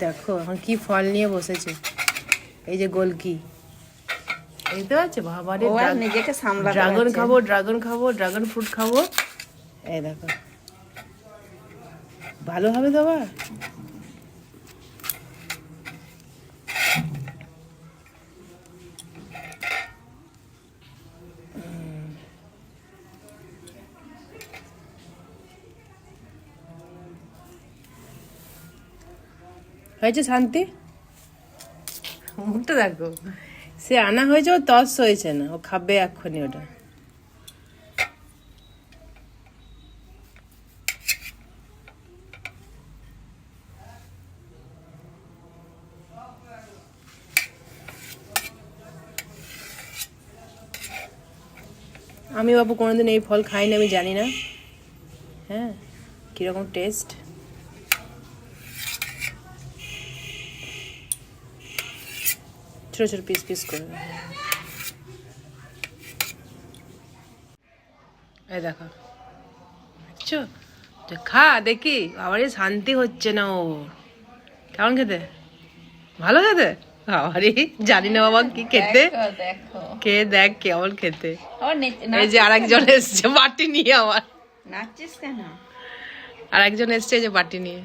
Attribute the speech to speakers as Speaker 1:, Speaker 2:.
Speaker 1: দেখো এখন কি ফল নিয়ে বসেছে, এই যে গোলকি, বুঝতে পারছো? বাবা রে,
Speaker 2: নিজেকে সামলাতে
Speaker 1: ড্রাগন খাবো, ড্রাগন খাবো, ড্রাগন ফ্রুট খাবো। এই দেখো, ভালো হবে তো আবার। হয়েছে শান্তি? মুখটা দেখো, সে আনা হয়েছে, ও তস হয়েছে না, ও খাবে এক্ষুনি ওটা। আমি বাবু কোনোদিন এই ফল খাইনি, আমি জানি না। হ্যাঁ, কিরকম টেস্ট। ছোট ছোট পিস পিস করে। এই দেখো, দেখছো? খা দেখি, আবার শান্তি হচ্ছে না ও। কেমন খেতে? ভালো খেতে? আরে জানি না বাবা কি খেতে, খেয়ে দেখ কেমন খেতে। এই যে আরেকজন এসছে বাটি নিয়ে, আবার
Speaker 2: নাচছিস কেন?
Speaker 1: আরেকজন এসছে এই যে বাটি নিয়ে।